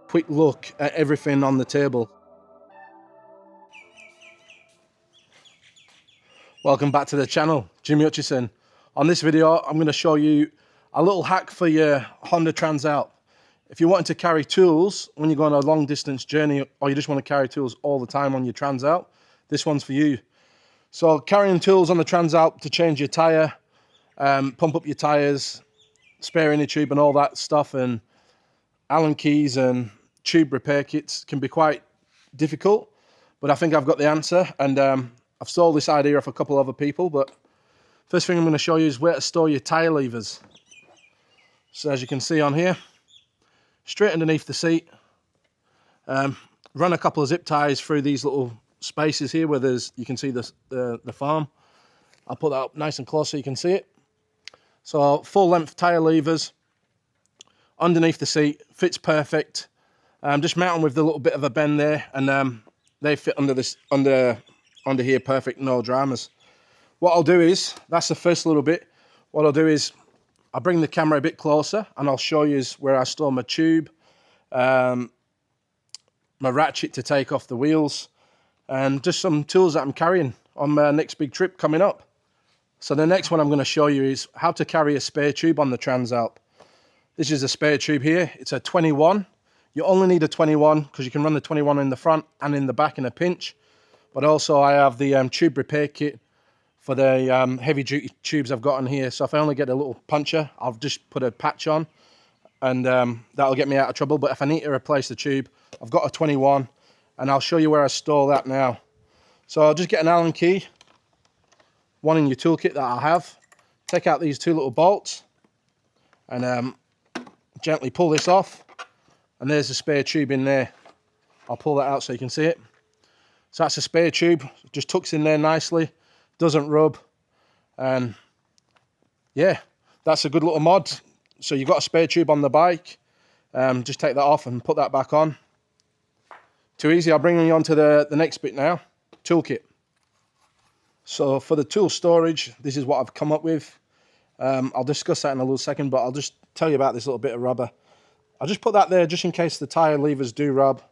quick look at everything on the table. Welcome back to the channel, Jimmy Hutchison. On this video, I'm going to show you a little hack for your Honda Transalp. If you're wanting to carry tools when you're going on a long distance journey, or you just want to carry tools all the time on your Transalp, this one's for you. So carrying tools on the Transalp to change your tyre, pump up your tyres, spare inner tube and all that stuff, and Allen keys and tube repair kits can be quite difficult, but I think I've got the answer, and I've stole this idea off a couple other people. But first thing I'm going to show you is where to store your tyre levers. So as you can see on here, straight underneath the seat, run a couple of zip ties through these little spaces here where you can see the farm. I'll put that up nice and close so you can see it. So full length tyre levers underneath the seat, fits perfect. Just mount them with the little bit of a bend there, and they fit under here perfect, no dramas. What I'll do is, that's the first little bit. What I'll do is I'll bring the camera a bit closer and I'll show you where I store my tube, my ratchet to take off the wheels, and just some tools that I'm carrying on my next big trip coming up. So the next one I'm going to show you is how to carry a spare tube on the Transalp. This is a spare tube here. It's a 21. You only need a 21 because you can run the 21 in the front and in the back in a pinch. But also I have the tube repair kit for the heavy duty tubes I've got on here. So if I only get a little puncture, I'll just put a patch on, and that'll get me out of trouble. But if I need to replace the tube, I've got a 21, and I'll show you where I store that now. So I'll just get an Allen key, one in your toolkit that I have. Take out these two little bolts and gently pull this off, and there's the spare tube in there. I'll pull that out so you can see it. So that's a spare tube, just tucks in there nicely, doesn't rub, and yeah, that's a good little mod. So you've got a spare tube on the bike, just take that off and put that back on. Too easy. I'll bring you on to the next bit now, toolkit. So for the tool storage, this is what I've come up with. I'll discuss that in a little second, but I'll just tell you about this little bit of rubber. I'll just put that there just in case the tyre levers do rub,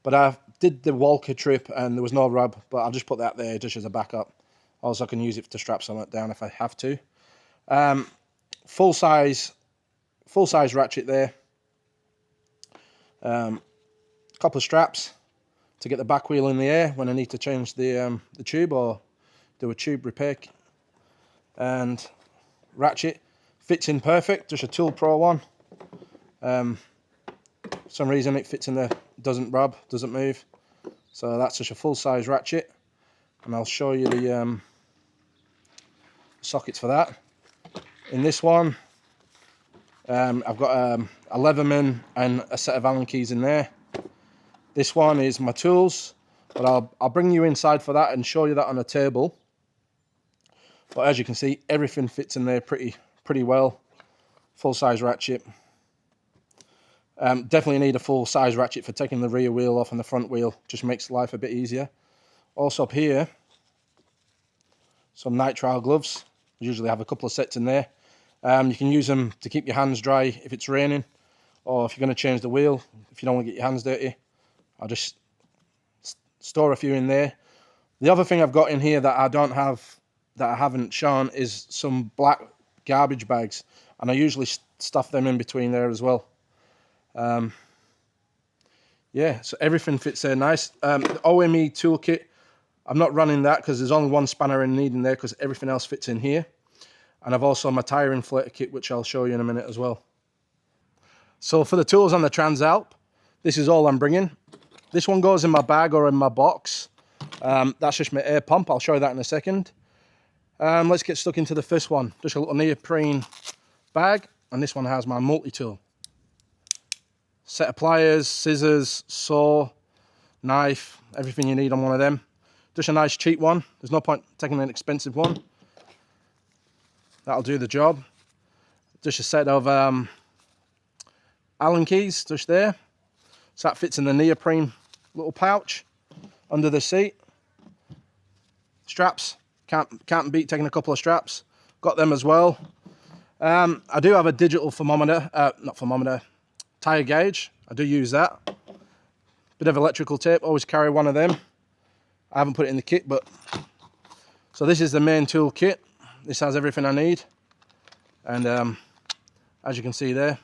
but I did the Walker trip and there was no rub, but I'll just put that there just as a backup. Also I can use it to strap something down if I have to. Full size ratchet there. Couple of straps to get the back wheel in the air when I need to change the tube or do a tube repair. And ratchet fits in perfect, just a Tool Pro one. For some reason it fits in there, doesn't rub, doesn't move. So that's just a full size ratchet, and I'll show you the sockets for that. In this one, I've got a Leatherman and a set of Allen keys in there. This one is my tools, but I'll bring you inside for that and show you that on a table. But as you can see, everything fits in there pretty well. Full size ratchet. Definitely need a full size ratchet for taking the rear wheel off and the front wheel. Just makes life a bit easier. Also up here, some nitrile gloves. I usually have a couple of sets in there. You can use them to keep your hands dry if it's raining, or if you're going to change the wheel, if you don't want to get your hands dirty. I'll just store a few in there. The other thing I've got in here that I haven't shown is some black garbage bags, and I usually stuff them in between there as well. Yeah, so everything fits there nice. The OME toolkit, I'm not running that because there's only one spanner in need in there because everything else fits in here. And I've also my tyre inflator kit, which I'll show you in a minute as well. So for the tools on the Transalp, this is all I'm bringing. This one goes in my bag or in my box. That's just my air pump. I'll show you that in a second. Let's get stuck into the first one. Just a little neoprene bag, and this one has my multi-tool. Set of pliers, scissors, saw, knife, everything you need on one of them. Just a nice cheap one. There's no point taking an expensive one. That'll do the job. Just a set of Allen keys, just there. So that fits in the neoprene little pouch under the seat. Straps, can't beat taking a couple of straps. Got them as well. I do have a digital thermometer, tyre gauge. I do use that. bit of electrical tape, always carry one of them. I haven't put it in the kit, but so this is the main tool kit. This has everything I need, and as you can see there,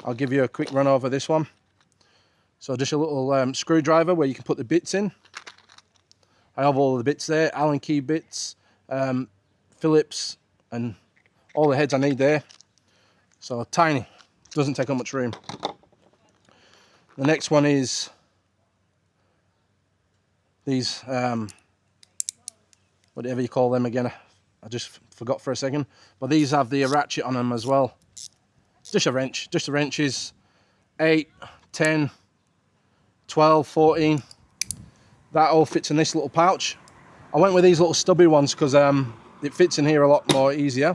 I'll give you a quick run over this one. So just a little screwdriver where you can put the bits in. I have all the bits there, Allen key bits, Phillips, and all the heads I need there. So tiny, doesn't take up much room. The next one is these, whatever you call them again, I just forgot for a second. But these have the ratchet on them as well. Just a wrench, just the wrenches, 8, 10, 12, 14. That all fits in this little pouch. I went with these little stubby ones because it fits in here a lot more easier.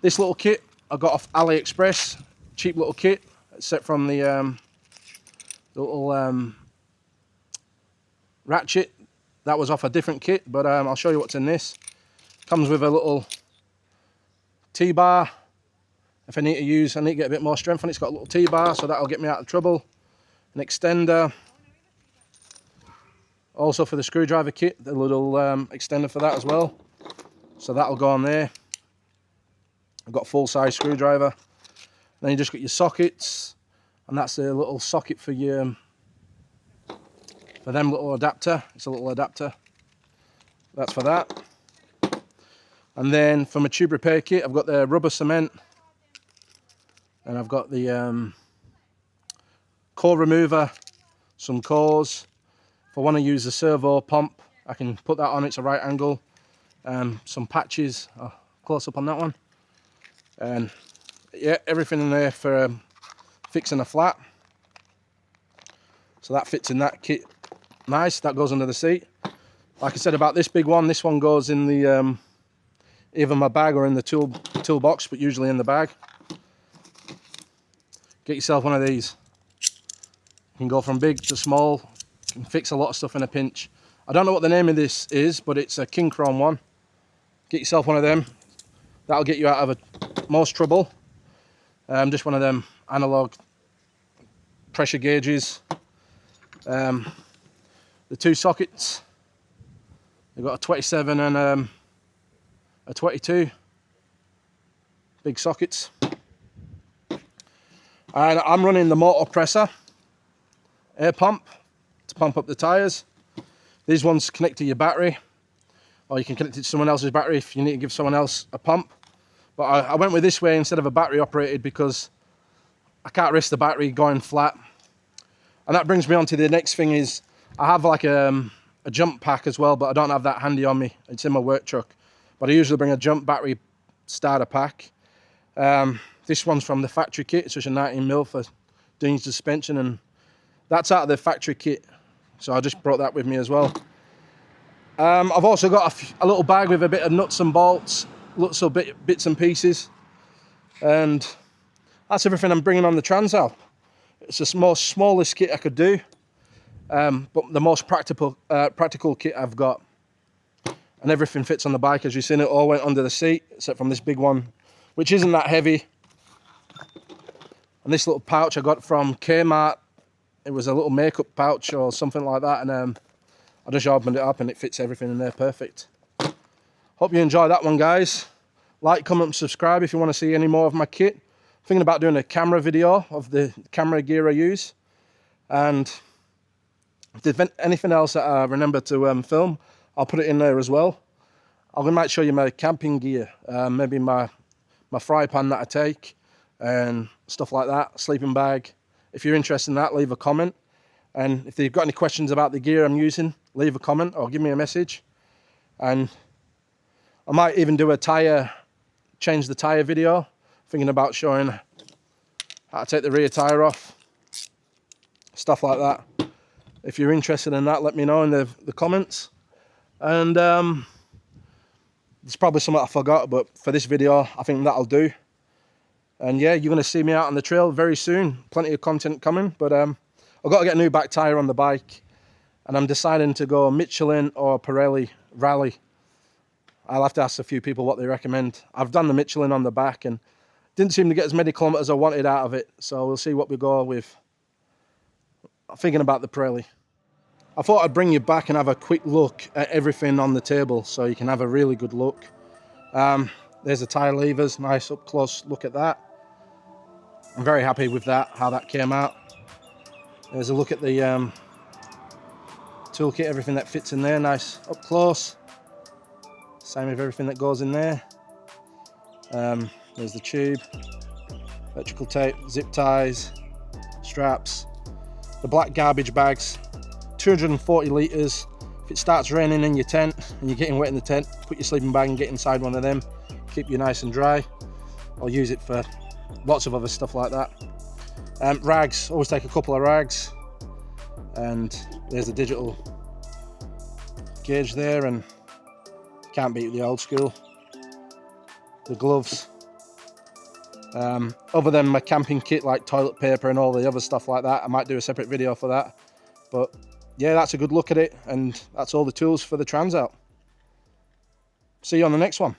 This little kit I got off AliExpress, cheap little kit, except from the little ratchet. That was off a different kit, but I'll show you what's in this. Comes with a little T-bar. If I need to get a bit more strength on it, it's got a little T-bar, so that'll get me out of trouble. An extender. Also for the screwdriver kit, the little extender for that as well. So that'll go on there. I've got a full-size screwdriver. Then you just got your sockets, and that's the little socket for your them little adapter. It's a little adapter. That's for that. And then for my tube repair kit, I've got the rubber cement, and I've got the core remover, some cores. If I want to use the servo pump, I can put that on. It's a right angle. Some patches. Close up on that one. And yeah, everything in there for fixing a flat. So that fits in that kit. Nice. That goes under the seat. Like I said about this big one, this one goes in the either my bag or in the toolbox, but usually in the bag. Get yourself one of these. You can go from big to small. You can fix a lot of stuff in a pinch. I don't know what the name of this is, but it's a king chrome one. Get yourself one of them. That'll get you out of most trouble. Just one of them analog pressure gauges. The two sockets. They've got a 27 and a 22. Big sockets. And I'm running the motor presser air pump to pump up the tyres. These ones connect to your battery, or you can connect it to someone else's battery if you need to give someone else a pump. But I went with this way instead of a battery operated because I can't risk the battery going flat. And that brings me on to the next thing is I have like a jump pack as well, but I don't have that handy on me. It's in my work truck. But I usually bring a jump battery starter pack. This one's from the factory kit. It's just a 19mm for doing suspension, and that's out of the factory kit. So I just brought that with me as well. I've also got a little bag with a bit of nuts and bolts, lots of bits and pieces. And that's everything I'm bringing on the Transalp. It's the most smallest kit I could do, but the most practical kit I've got. And everything fits on the bike. As you've seen, it all went under the seat, except from this big one, which isn't that heavy. And this little pouch I got from Kmart. It was a little makeup pouch or something like that, and I just opened it up and it fits everything in there perfect. Hope you enjoy that one, guys. Like, comment, and subscribe if you want to see any more of my kit. Thinking about doing a camera video of the camera gear I use, and if there's anything else that I remember to film, I'll put it in there as well. I might show you my camping gear, maybe my fry pan that I take and stuff like that, sleeping bag. If you're interested in that, leave a comment. And if you've got any questions about the gear I'm using, leave a comment or give me a message. And I might even do a change the tyre video, thinking about showing how to take the rear tyre off, stuff like that. If you're interested in that, let me know in the comments. And it's probably something I forgot, but for this video, I think that'll do. And yeah, you're going to see me out on the trail very soon. Plenty of content coming, but I've got to get a new back tyre on the bike. And I'm deciding to go Michelin or Pirelli Rally. I'll have to ask a few people what they recommend. I've done the Michelin on the back and didn't seem to get as many kilometers as I wanted out of it. So we'll see what we go with. thinking about the Pirelli. I thought I'd bring you back and have a quick look at everything on the table so you can have a really good look. There's the tyre levers, nice up close look at that. I'm very happy with that, how that came out. There's a look at the toolkit, everything that fits in there, nice up close. Same with everything that goes in there. There's the tube, electrical tape, zip ties, straps, the black garbage bags, 240 litres. If it starts raining in your tent and you're getting wet in the tent, put your sleeping bag and get inside one of them, keep you nice and dry. I'll use it for lots of other stuff like that. Rags, always take a couple of rags, and there's the digital gauge there, and can't beat the old school. The gloves, other than my camping kit like toilet paper and all the other stuff like that, I might do a separate video for that. But yeah, that's a good look at it, and that's all the tools for the Transalp. See you on the next one.